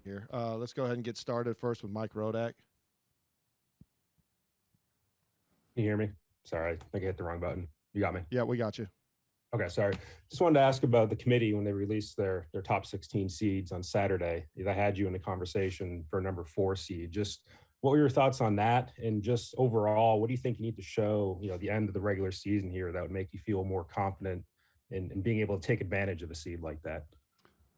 here. Let's go ahead and get started first with Mike Rodak. Can you hear me? Sorry, I think I hit the wrong button. You got me? Yeah, we got you. Okay, sorry. Just wanted to ask about the committee when they released their top 16 seeds on Saturday. They had you in the conversation for number 4 seed. Just what were your thoughts on that? And just overall, what do you think you need to show, at the end of the regular season here that would make you feel more confident in being able to take advantage of a seed like that?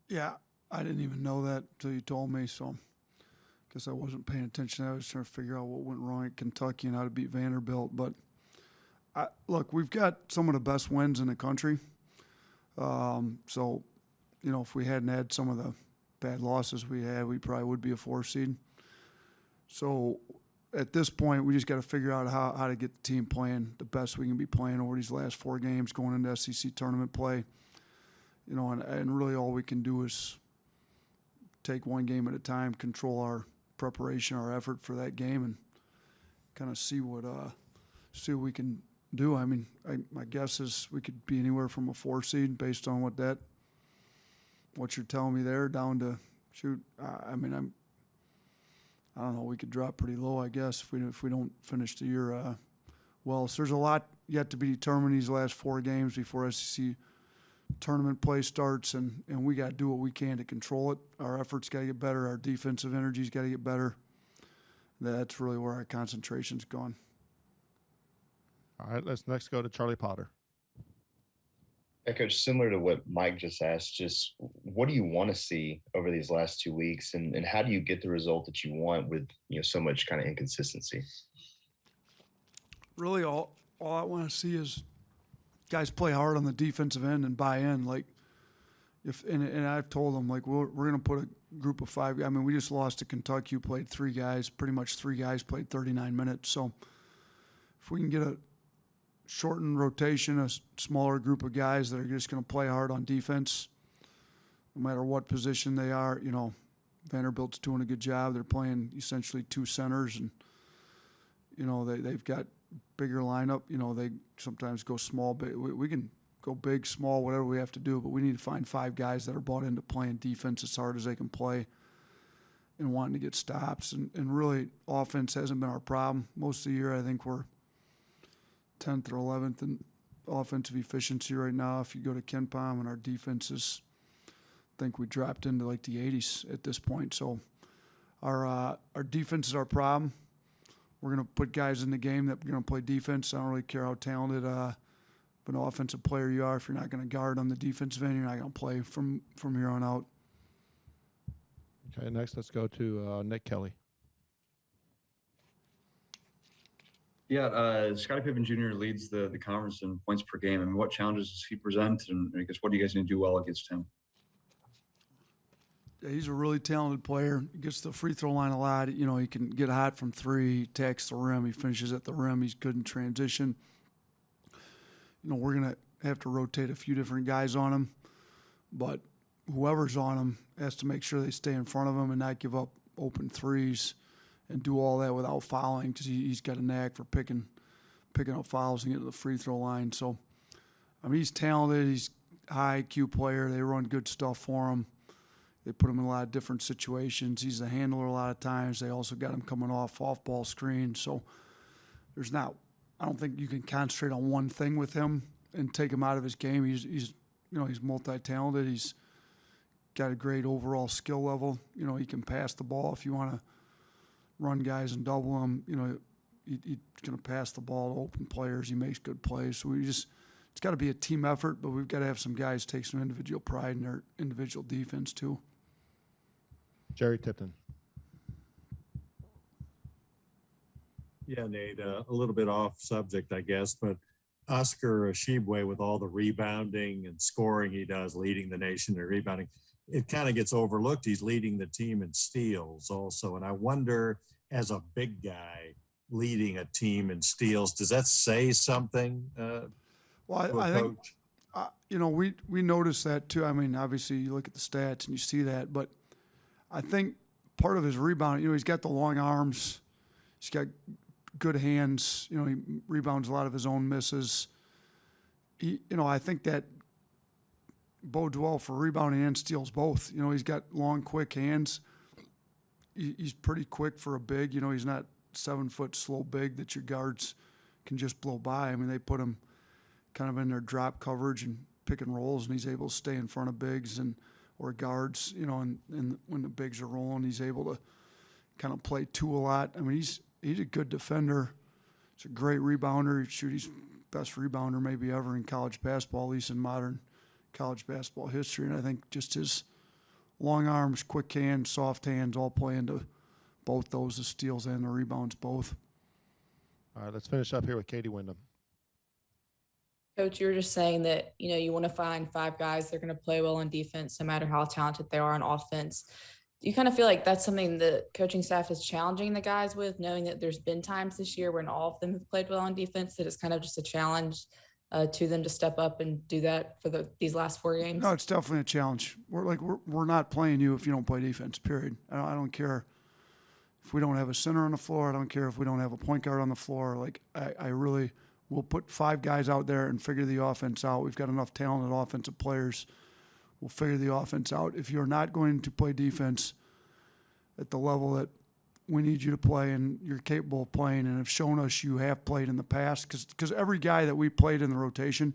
Yeah, I didn't even know that until you told me, so I guess I wasn't paying attention. I was trying to figure out what went wrong at Kentucky and how to beat Vanderbilt. But look, we've got some of the best wins in the country. So, if we hadn't had some of the bad losses we had, we probably would be a 4 seed. So at this point, we just got to figure out how to get the team playing the best we can be playing over these last 4 games going into SEC tournament play. And really all we can do is take one game at a time, control our preparation, our effort for that game, and kind of see what we can do. I mean, my guess is we could be anywhere from a 4 seed based on what you're telling me there, down to I don't know. We could drop pretty low, I guess, if we don't finish the year well. So there's a lot yet to be determined these last 4 games before SEC tournament play starts, and we got to do what we can to control it. Our efforts got to get better. Our defensive energy's got to get better. That's really where our concentration's gone. All right, let's next go to Charlie Potter. Yeah, Coach, similar to what Mike just asked, just what do you want to see over these last 2 weeks, and how do you get the result that you want with so much kind of inconsistency? Really, all I want to see is guys play hard on the defensive end and buy in. Like, and I've told them, like, we're going to put a group of 5. I mean, we just lost to Kentucky, who played 3 guys. Pretty much 3 guys played 39 minutes. So if we can get a shortened rotation, a smaller group of guys that are just going to play hard on defense, no matter what position they are. Vanderbilt's doing a good job. They're playing essentially 2 centers, and they've got bigger lineup. They sometimes go small, but we can go big, small, whatever we have to do. But we need to find 5 guys that are bought into playing defense as hard as they can play and wanting to get stops. And really, offense hasn't been our problem most of the year. I think we're 10th or 11th in offensive efficiency right now. If you go to KenPom, and our defenses, I think we dropped into like the 80s at this point. So our defense is our problem. We're going to put guys in the game that are going to play defense. I don't really care how talented of an offensive player you are. If you're not going to guard on the defensive end, you're not going to play from here on out. Okay, next let's go to Nick Kelly. Yeah, Scotty Pippen Jr. leads the conference in points per game. I mean, what challenges does he present, and I guess what do you guys need to do well against him? Yeah, he's a really talented player. He gets to the free throw line a lot. He can get hot from 3, he attacks the rim, he finishes at the rim, he's good in transition. We're going to have to rotate a few different guys on him, but whoever's on him has to make sure they stay in front of him and not give up open threes and do all that without fouling, because he's got a knack for picking up fouls and getting to the free throw line. So, I mean, he's talented. He's a high IQ player. They run good stuff for him. They put him in a lot of different situations. He's a handler a lot of times. They also got him coming off ball screens. So I don't think you can concentrate on one thing with him and take him out of his game. He's multi-talented. He's got a great overall skill level. He can pass the ball if you want to run guys and double him. He's going to pass the ball to open players. He makes good plays. So it's got to be a team effort, but we've got to have some guys take some individual pride in their individual defense too. Jerry Tipton. Yeah, Nate, a little bit off subject, I guess, but Oscar Tshiebwe, with all the rebounding and scoring he does, leading the nation in rebounding, it kind of gets overlooked. He's leading the team in steals also. And I wonder, as a big guy leading a team in steals, does that say something Well, I think, we noticed that too. I mean, obviously you look at the stats and you see that, but I think part of his rebound, he's got the long arms. He's got good hands. He rebounds a lot of his own misses. I think that bodes well for rebounding and steals both. He's got long, quick hands. he's pretty quick for a big. You know, he's not 7 foot slow big that your guards can just blow by. I mean, they put him kind of in their drop coverage and pick and rolls, and he's able to stay in front of bigs and or guards. You know, and when the bigs are rolling, he's able to kind of play two a lot. I mean, he's a good defender. He's a great rebounder. He's best rebounder maybe ever in college basketball, at least in modern college basketball history. And I think just his long arms, quick hands, soft hands all play into both those, the steals and the rebounds both. All right, let's finish up here with Katie Wyndham. Coach, you were just saying that, you know, you want to find 5 guys that are going to play well on defense, no matter how talented they are on offense. Do you kind of feel like that's something the coaching staff is challenging the guys with, knowing that there's been times this year when all of them have played well on defense, that it's kind of just a challenge to them to step up and do that for these last 4 games? No, it's definitely a challenge. We're not playing you if you don't play defense, period. I don't care if we don't have a center on the floor. I don't care if we don't have a point guard on the floor. Like, I really will put 5 guys out there and figure the offense out. We've got enough talented offensive players. We'll figure the offense out. If you're not going to play defense at the level that we need you to play and you're capable of playing and have shown us you have played in the past, because every guy that we played in the rotation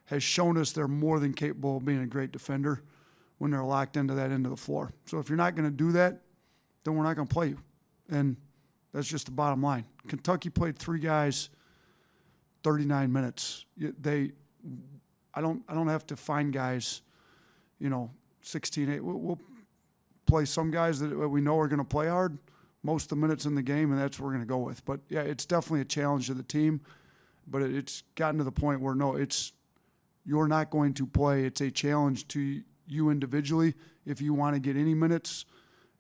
has shown us they're more than capable of being a great defender when they're locked into that end of the floor. So if you're not going to do that, then we're not going to play you. And that's just the bottom line. Kentucky played 3 guys 39 minutes. I don't have to find guys, 16-8. We'll play some guys that we know are going to play hard most of the minutes in the game, and that's what we're going to go with. But, yeah, it's definitely a challenge to the team, but it's gotten to the point where, no, you're not going to play. It's a challenge to you individually if you want to get any minutes.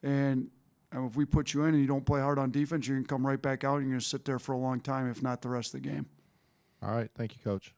And if we put you in and you don't play hard on defense, you can come right back out and you're going to sit there for a long time, if not the rest of the game. All right. Thank you, Coach.